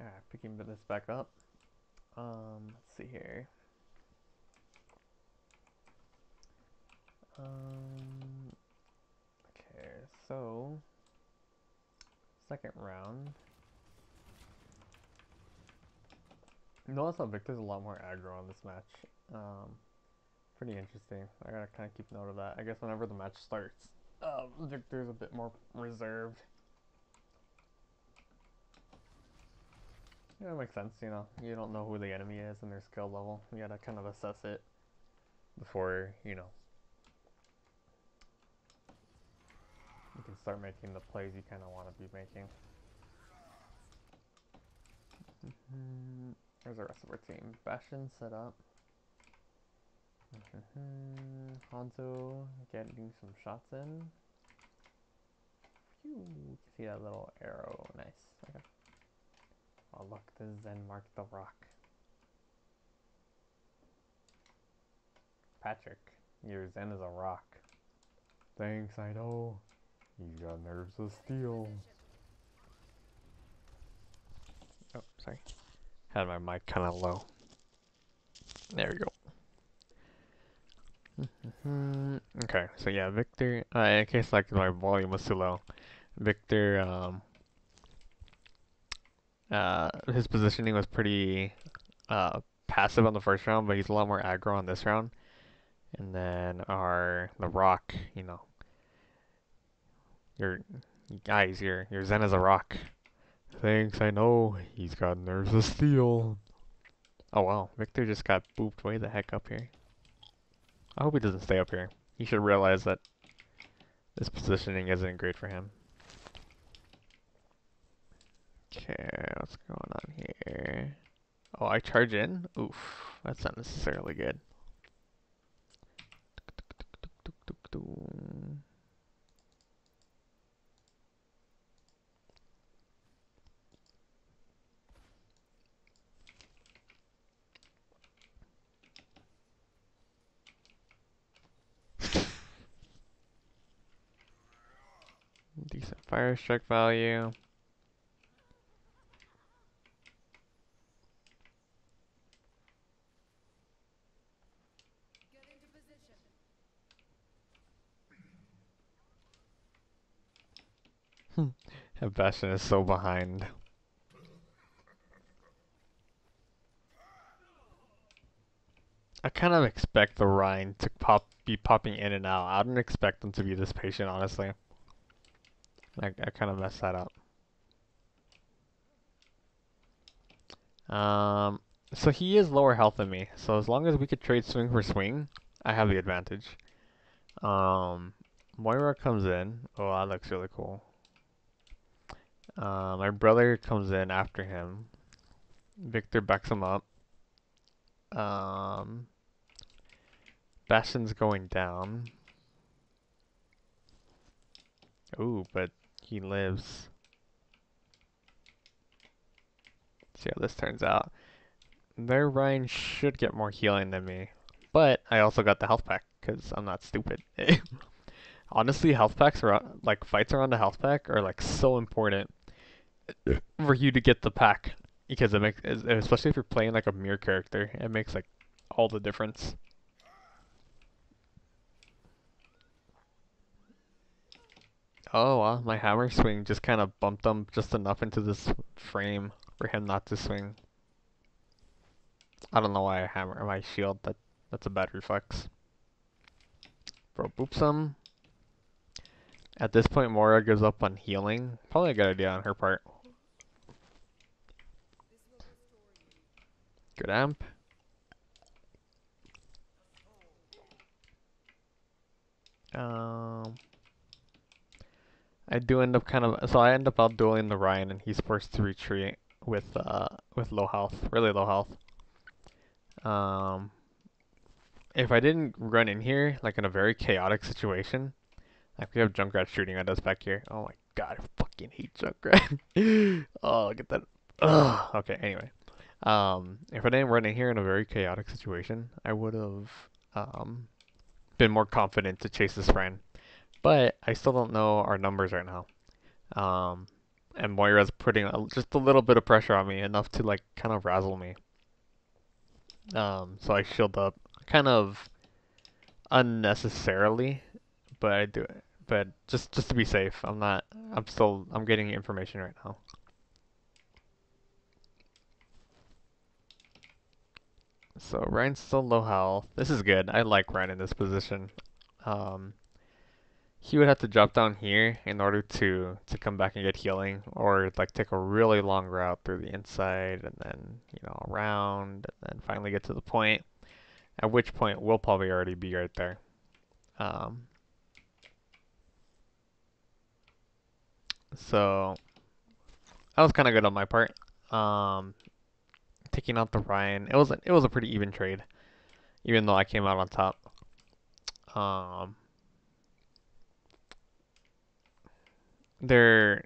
Alright, picking this back up. Let's see here. Okay, so second round. Notice how Victor's a lot more aggro on this match. Pretty interesting. I gotta kind of keep note of that. I guess whenever the match starts, Victor's a bit more reserved. Yeah, it makes sense, you know. You don't know who the enemy is and their skill level. You gotta kind of assess it before, you can start making the plays you kind of want to be making. There's the rest of our team. Bastion set up. Hanzo getting some shots in. Phew, you can see that little arrow. Nice. Okay. Oh, look, the Zen mark the rock. Patrick, your Zen is a rock. Thanks, I know. You got nerves of steel. Oh, sorry. Had my mic kind of low. There we go. Okay, so yeah, Victor, in case like my volume was too low, Victor, his positioning was pretty, passive on the first round, but he's a lot more aggro on this round. And then the rock, your your Zen is a rock. Thanks, I know. He's got nerves of steel. Oh wow, Victor just got booped way the heck up here. I hope he doesn't stay up here. He should realize that this positioning isn't great for him. Okay, what's going on here? Oh, I charge in? Oof, that's not necessarily good. Decent fire strike value. Bastion is so behind. I kind of expect the Rhine to be popping in and out. I don't expect them to be this patient, honestly. I kind of messed that up. So he is lower health than me. So as long as we could trade swing for swing, I have the advantage. Moira comes in. Oh, that looks really cool. My brother comes in after him. Victor backs him up. Bastion's going down. Ooh, but he lives. See how this turns out. Their Ryan should get more healing than me. But I also got the health pack, because I'm not stupid. Honestly, health packs like fights around the health pack are like so important for you to get the pack. Because it makes, especially if you're playing like a mirror character, it makes like all the difference. Oh wow, my hammer swing just kind of bumped him just enough into this frame for him not to swing. I don't know why I hammer my shield, that's a bad reflex. Bro, boops him. At this point, Moira gives up on healing. Probably a good idea on her part. Good amp. I do end up so I end up outdueling the Ryan, and he's forced to retreat with low health, really low health. If I didn't run in here, like in a very chaotic situation, like we have Junkrat shooting at us back here. Oh my god, I fucking hate Junkrat. Oh, look at that. Ugh. Okay, anyway. If I didn't run in here in a very chaotic situation, I would have been more confident to chase this friend. But I still don't know our numbers right now. and Moira's putting just a little bit of pressure on me, enough to like kind of razzle me. So I shield up, kind of unnecessarily, but I do it. But just to be safe, I'm getting information right now. So Ryan's still low health. This is good. I like Ryan in this position. Um, he would have to drop down here in order to come back and get healing, or like take a really long route through the inside and then around and then finally get to the point. At which point we'll probably already be right there. Um, so that was kind of good on my part. Um, Taking out the Ryan, it was a pretty even trade, even though I came out on top. Um, they're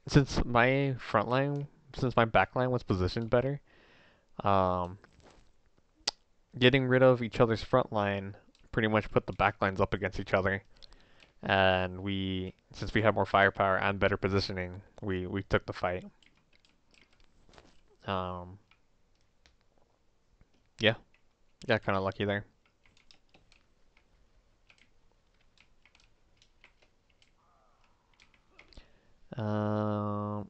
since my front line, since my back line was positioned better, um, getting rid of each other's front line pretty much put the back lines up against each other. And since we had more firepower and better positioning, we took the fight. Um, yeah, got kind of lucky there. Um,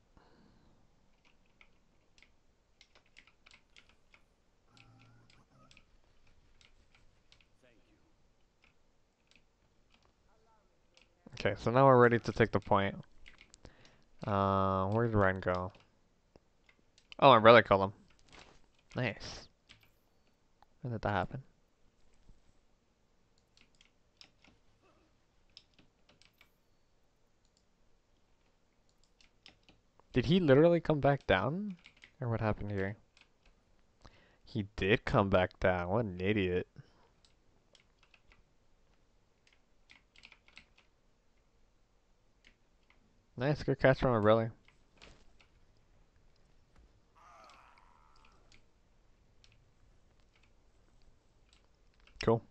okay, so now we're ready to take the point. Where did Ryan go? Oh, my brother killed him. Nice. When did that happen? Did he literally come back down? Or what happened here? He did come back down. What an idiot. Nice, good catch from my brother. Cool.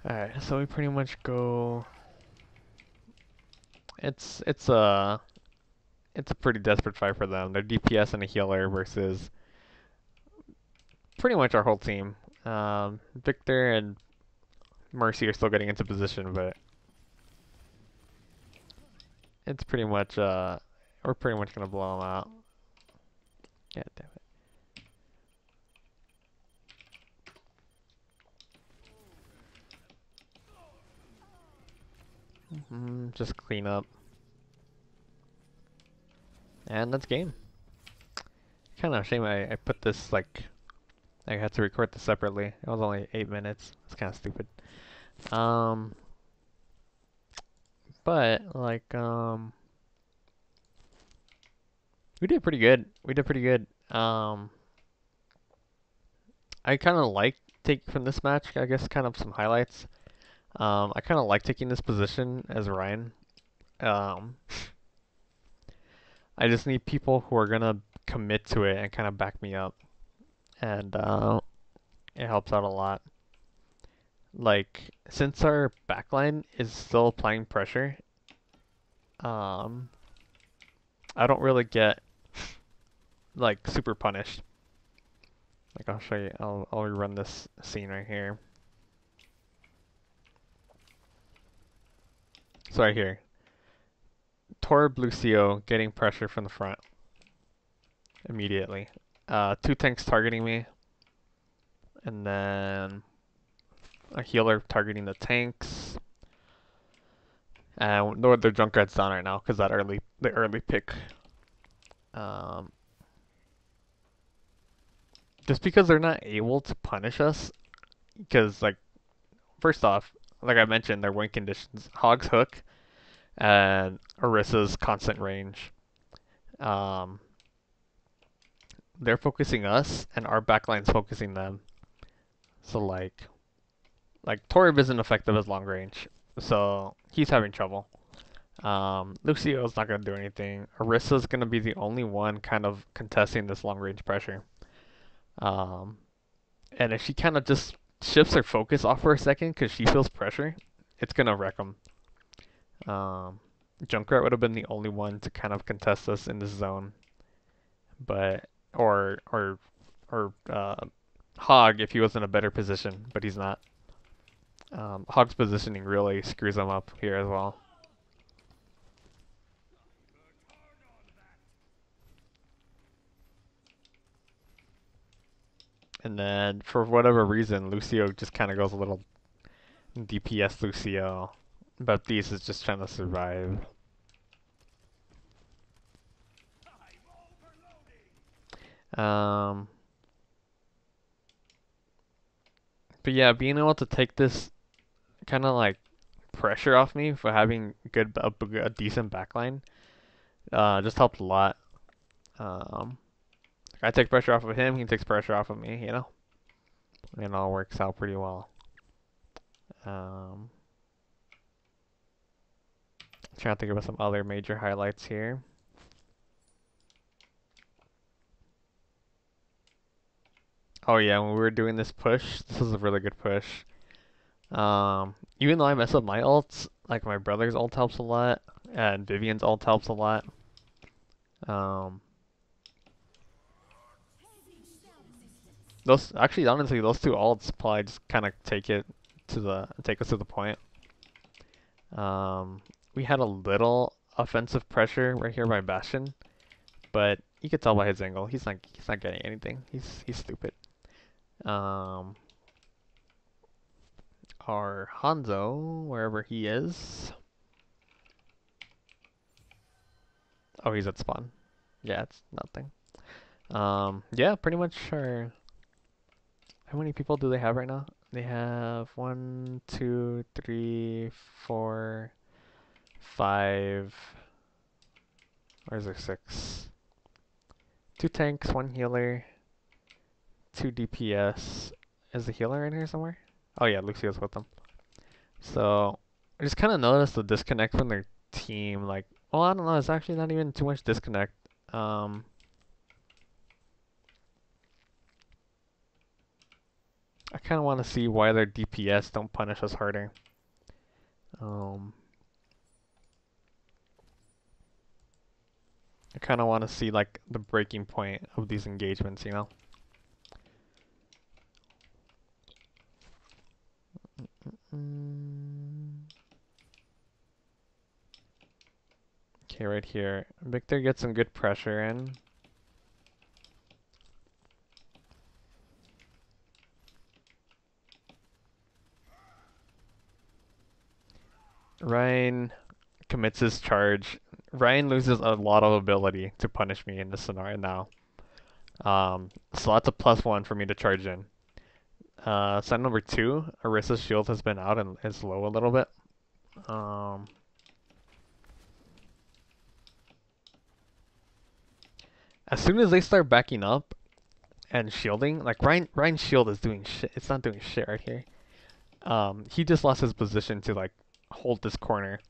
Alright, so we pretty much go. It's a pretty desperate fight for them. They're DPS and a healer versus pretty much our whole team. Victor and Mercy are still getting into position, but it's pretty much we're pretty much gonna blow them out. Yeah, damn it. Just clean up. And that's game. Kind of a shame I put this like I had to record this separately. It was only 8 minutes. It's kind of stupid. Um, but like we did pretty good. We did pretty good. I kind of like take from this match. I guess kind of some highlights. I kind of like taking this position as Ryan. Um, I just need people who are gonna commit to it and kind of back me up, and it helps out a lot. Like since our backline is still applying pressure, um, I don't really get like super punished. Like I'll show you. I'll rerun this scene right here. So right here, Torb Lucio getting pressure from the front immediately. Two tanks targeting me, and then a healer targeting the tanks. And no, their Junkrat's down right now because the early pick. Um, just because they're not able to punish us, because like first off, like I mentioned, their win conditions: Hog's hook and Orissa's constant range. Um, they're focusing us, and our backline's focusing them. So like Torib isn't effective as long range, so he's having trouble. Lucio's not gonna do anything. Orissa's gonna be the only one kind of contesting this long range pressure. Um, and if she kind of just shifts her focus off for a second because she feels pressure, it's gonna wreck them. Um, Junkrat would have been the only one to kind of contest us in this zone, but or Hog if he was in a better position, but he's not. Hog's positioning really screws him up here as well. And then for whatever reason, Lucio just kind of goes a little DPS Lucio. Baptiste is just trying to survive. Um, but yeah, being able to take this kind of like pressure off me for having a decent backline just helped a lot. Um, I take pressure off of him, he takes pressure off of me, you know? It all works out pretty well. Trying to think about some other major highlights here. Oh yeah, when we were doing this push, this was a really good push. Even though I mess up my ults, like my brother's ult helps a lot, and Vivian's ult helps a lot. Those actually, honestly, those two ults probably just kind of take us to the point. We had a little offensive pressure right here by Bastion, but you could tell by his angle, he's not getting anything. He's stupid. Our Hanzo, wherever he is. Oh, he's at spawn. Yeah, it's nothing. Yeah, pretty much our... How many people do they have right now? They have 1, 2, 3, 4, 5... Where's there 6? 2 tanks, 1 healer, 2 DPS. Is the healer in here somewhere? Oh yeah, Lucio's with them. So, I just kind of noticed the disconnect from their team. Like, well, I don't know, it's actually not even too much disconnect. I kind of want to see why their DPS don't punish us harder. I kind of want to see like the breaking point of these engagements, you know? Okay, right here. Victor gets some good pressure in. Ryan commits his charge. Ryan loses a lot of ability to punish me in this scenario now. So that's a +1 for me to charge in. Sign number 2, Orisa's shield has been out and is low a little bit. As soon as they start backing up and shielding, like Ryan's shield is doing shit. It's not doing shit right here. He just lost his position to like hold this corner.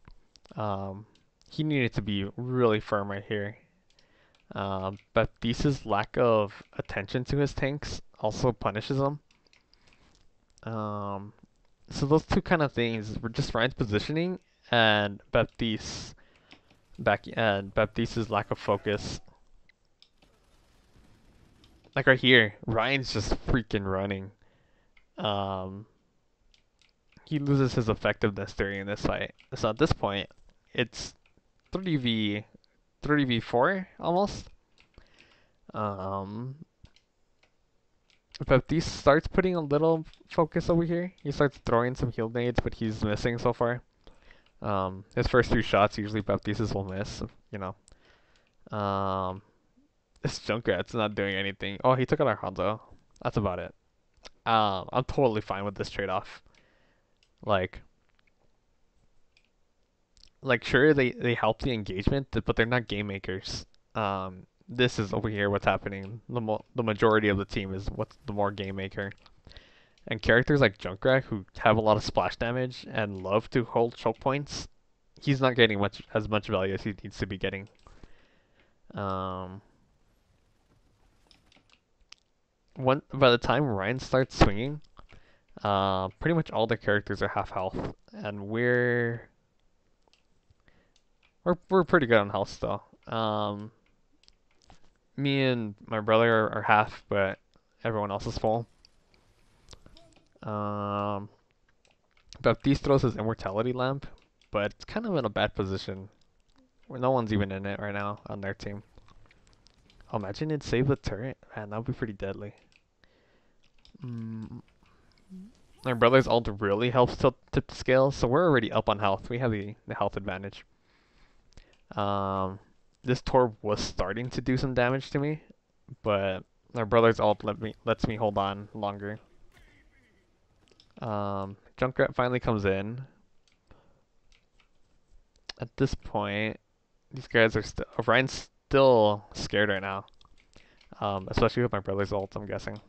He needed to be really firm right here. Baptiste's lack of attention to his tanks also punishes him. So those two kind of things were just Ryan's positioning and Baptiste's lack of focus. Like right here, Ryan's just freaking running. He loses his effectiveness during this fight. So at this point, it's 3v4 almost. Baptiste starts putting a little focus over here. He starts throwing some heal nades, but he's missing so far. His first 2 shots usually Baptiste's will miss, you know. This Junkrat's not doing anything. Oh, he took out our Hanzo. That's about it. I'm totally fine with this trade-off. Like sure they help the engagement, but they're not game makers. This is over here what's happening. The majority of the team is what's the more game maker. And characters like Junkrat who have a lot of splash damage and love to hold choke points, he's not getting as much value as he needs to be getting. By the time Ryan starts swinging, pretty much all the characters are half health, and we're we're pretty good on health still. Me and my brother are half, but everyone else is full. Um, Baptiste throws his immortality lamp, but it's kind of in a bad position where no one's even in it right now on their team. Oh, imagine it save the turret. Man, that would be pretty deadly. Mm, my brother's ult really helps tip the scale, so we're already up on health. We have the health advantage. Um, this Torb was starting to do some damage to me, but my brother's ult lets me hold on longer. Junkrat finally comes in. At this point, these guys are still. Ryan's still scared right now. Especially with my brother's ult, I'm guessing.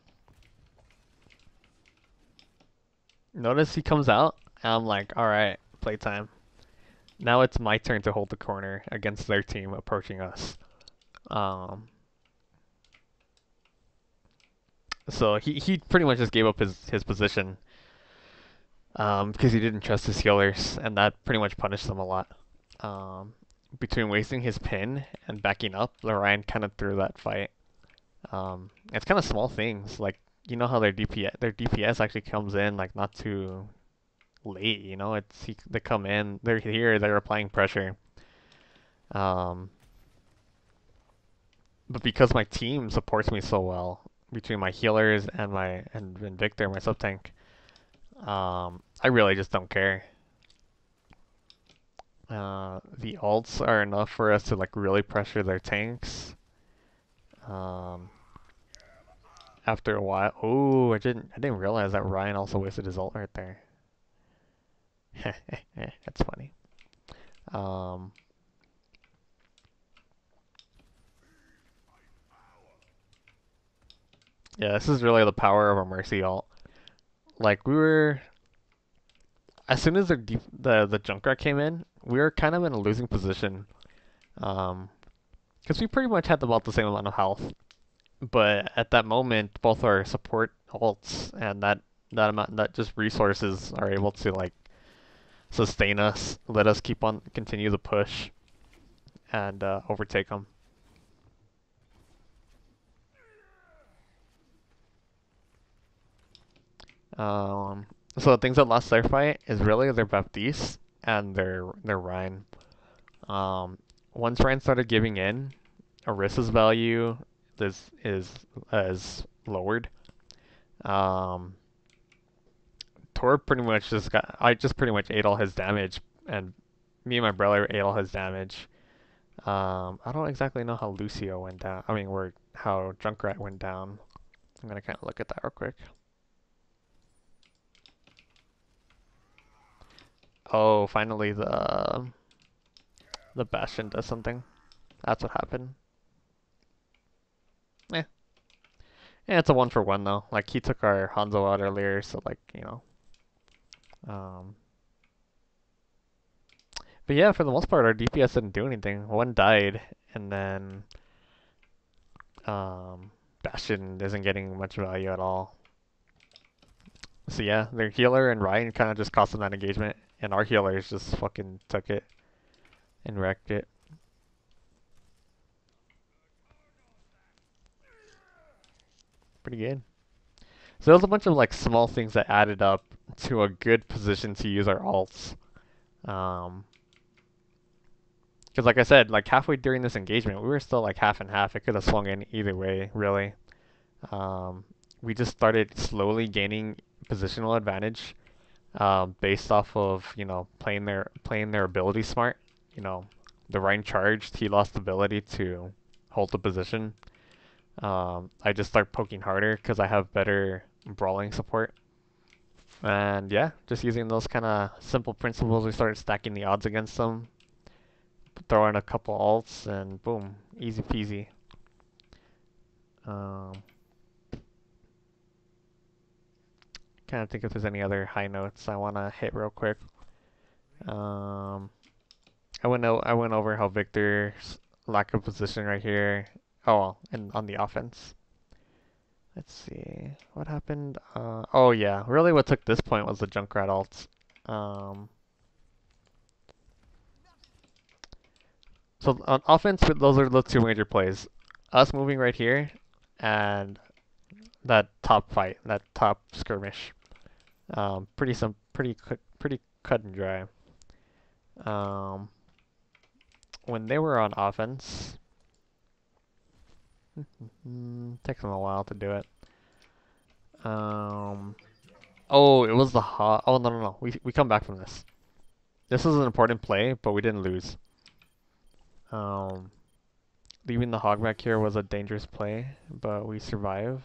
Notice he comes out, and I'm like, alright, playtime. Now it's my turn to hold the corner against their team approaching us. So he pretty much just gave up his position because he didn't trust his healers, and that pretty much punished them a lot. Between wasting his pin and backing up, Ryan kind of threw that fight. It's kind of small things, like you know how their DPS actually comes in like not too late. You know, they come in, they're here, they're applying pressure. Um, but because my team supports me so well, between my healers and and Victor, my sub tank, I really just don't care. The ults are enough for us to like really pressure their tanks. Um, After a while, oh, I didn't realize that Ryan also wasted his ult right there. That's funny. Um, yeah, this is really the power of a Mercy ult. Like as soon as the Junkrat came in, we were kind of in a losing position. Because we pretty much had about the same amount of health, but at that moment, both our support ults and that just resources are able to like sustain us, let us continue the push, and overtake them. Um, so the things that lost their fight is really their Baptiste and their Rhine. Um, Once Rhine started giving in, Orissa's value is lowered. Um, Tor pretty much I just pretty much ate all his damage, and me and my brother ate all his damage. I don't exactly know how Lucio went down. I mean, how Junkrat went down. I'm gonna kind of look at that real quick. Oh, finally the Bastion does something. That's what happened. Eh. Yeah, it's a 1-for-1 though. Like he took our Hanzo out earlier, so like, you know. Um but yeah, for the most part our DPS didn't do anything. One died and then Bastion isn't getting much value at all. So yeah, their healer and Ryan kinda just cost them that engagement, and our healers just fucking took it and wrecked it. Pretty good. So there's a bunch of like small things that added up to a good position to use our alts. Um, because like I said, like halfway during this engagement, we were still like half and half. It could have swung in either way, really. Um, we just started slowly gaining positional advantage, based off of playing their ability smart. You know, the Rhine charged, he lost the ability to hold the position. I just start poking harder because I have better brawling support. And yeah, just using those kind of simple principles, we started stacking the odds against them, throw in a couple ults, and boom, easy peasy. Um, Kind of think if there's any other high notes I want to hit real quick. Um, I went over how Victor's lack of position right here. Oh, well, and on the offense. Let's see what happened. Oh yeah, really what took this point was the Junkrat ults. Um, So on offense, those are the two major plays. Us moving right here, and that top fight, that top skirmish. Pretty cut and dry. Um, when they were on offense, takes them a while to do it. Oh, it was the hot. Oh no. We come back from this. This was an important play, but we didn't lose. Um, leaving the hog back here was a dangerous play, but we survive.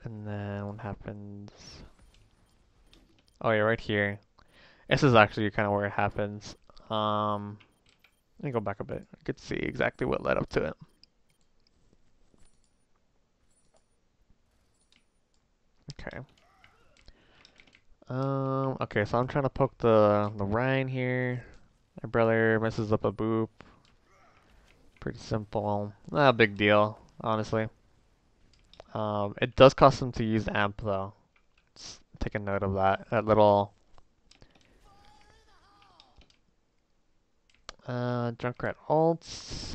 And then what happens? Oh yeah, right here. This is actually kind of where it happens. Let me go back a bit. I could see exactly what led up to it. Okay. Okay, so I'm trying to poke the Ryan here. My brother messes up a boop. Pretty simple. Not a big deal, honestly. It does cost him to use amp though. Let's take a note of that. That little Junkrat ults.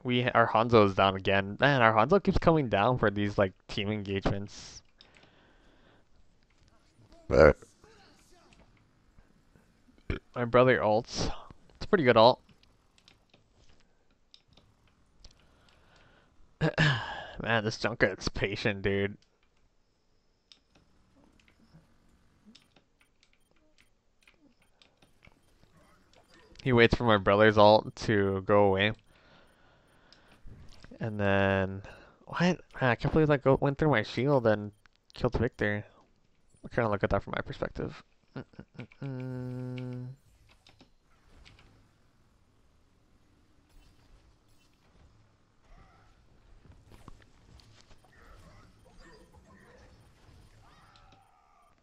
Our Hanzo is down again. Man, our Hanzo keeps coming down for these like team engagements. My brother ults. It's a pretty good ult. Man, this Junkrat's patient, dude. He waits for my brother's ult to go away. And then... What? Man, I can't believe that went through my shield and killed Victor. I kind of look at that from my perspective.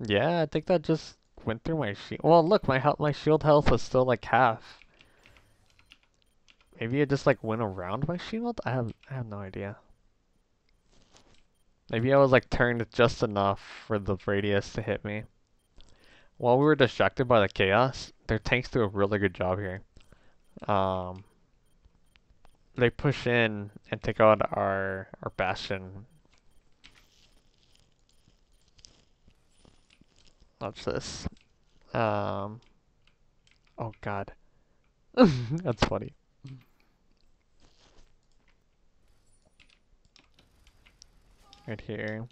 Yeah, I think that just went through my shield. Well, look, my shield health was still like half. Maybe it just like went around my shield? I have no idea. Maybe I was like turned just enough for the radius to hit me. While we were distracted by the chaos, their tanks do a really good job here. They push in and take out our bastion. Watch this. Oh god. That's funny. Right here.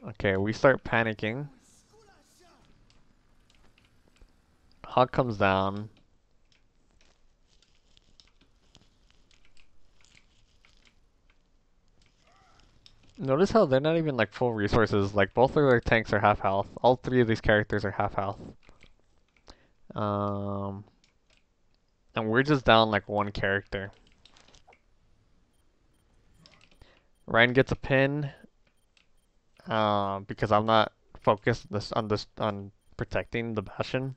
Okay, we start panicking. Hawk comes down. Notice how they're not even like full resources. Like both of their tanks are half health. All three of these characters are half health. And we're just down like one character. Ryan gets a pin. Because I'm not focused on protecting the bastion.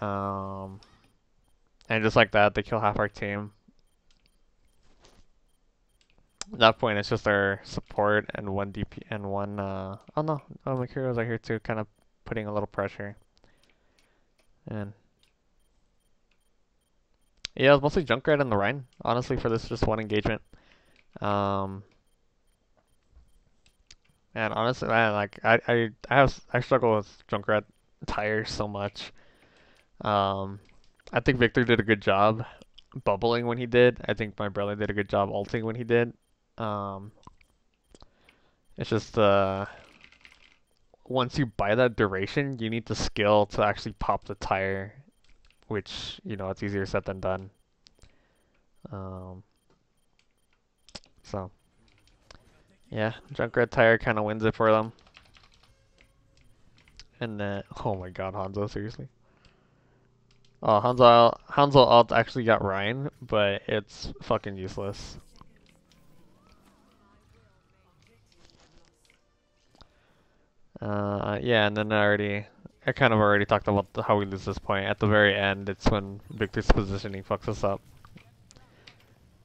And just like that, they kill half our team. At that point, it's just our support and one DP and one. Oh no, oh my heroes are here too, kind of putting a little pressure. And yeah, it was mostly Junkrat and the Rhine, honestly, for this just one engagement. And honestly, man, like I struggle with Junkrat tires so much. I think Victor did a good job bubbling when he did. I think my brother did a good job ulting when he did. It's just once you buy that duration, you need the skill to actually pop the tire, which you know it's easier said than done. So yeah, Junkrat tire kind of wins it for them. And then oh my God, Hanzo, seriously. Oh, Hanzo ult actually got Ryan, but it's fucking useless. Yeah, and then I kind of already talked about how we lose this point. At the very end, it's when Victor's positioning fucks us up.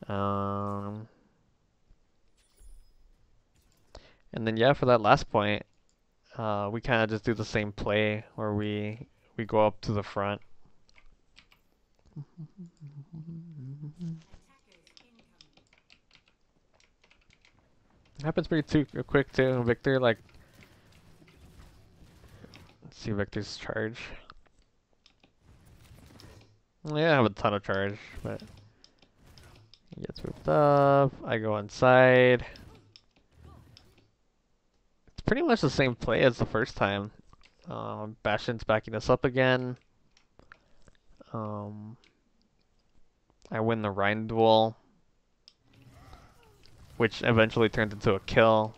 And then yeah, for that last point, we kind of just do the same play where we go up to the front. Happens pretty quick too. Victor, like, let's see Victor's charge. Yeah, I have a ton of charge, but he gets moved up. I go inside. It's pretty much the same play as the first time. Bastion's backing us up again. I win the Rhine duel, which eventually turns into a kill.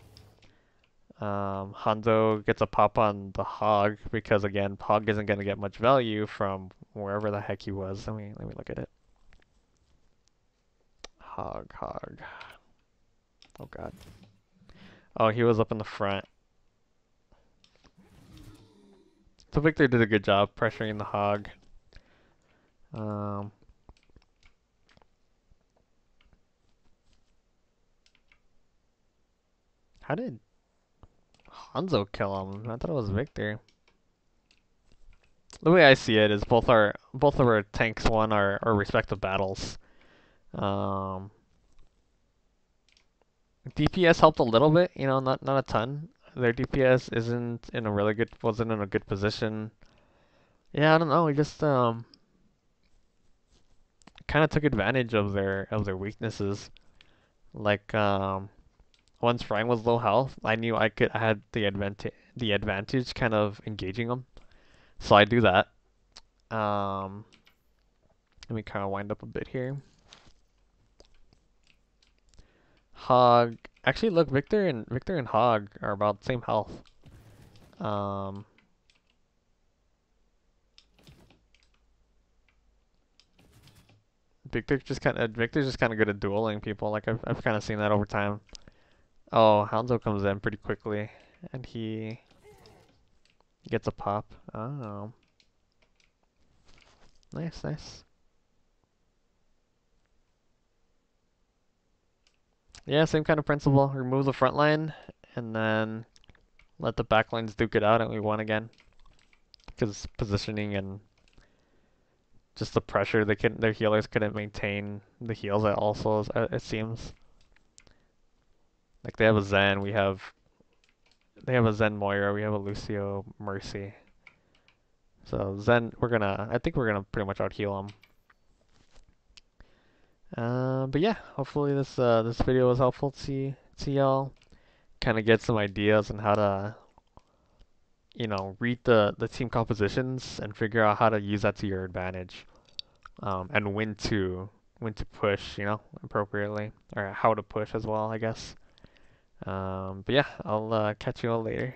Hanzo gets a pop on the Hog because again, Hog isn't gonna get much value from wherever the heck he was. Let me look at it. Hog. Oh god. Oh, he was up in the front. So Victor did a good job pressuring the Hog. How did Hanzo kill him? I thought it was Victor. The way I see it is both of our tanks won our respective battles. DPS helped a little bit, you know, not a ton. Their DPS wasn't in a good position. Yeah, I don't know. We just kind of took advantage of their weaknesses. Like once Ryan was low health, I knew I had the advantage kind of engaging him. So I do that. Let me kind of wind up a bit here. Hog. Actually, look, Victor and Hog are about the same health. Victor's just kind of good at dueling people. Like I've kind of seen that over time. Oh, Hanzo comes in pretty quickly, and he gets a pop. Oh, nice. Yeah, same kind of principle. Remove the front line, and then let the back lines duke it out, and we won again. Because positioning and just the pressure, their healers couldn't maintain the heals. It seems like they have a Zen. They have a Zen Moira. We have a Lucio Mercy. So Zen, I think we're gonna pretty much out heal him. But yeah, hopefully this video was helpful to y'all. Kind of get some ideas on how to, you know, read the team compositions and figure out how to use that to your advantage. And when to push, you know, appropriately, or how to push as well, I guess. But yeah, I'll catch you all later.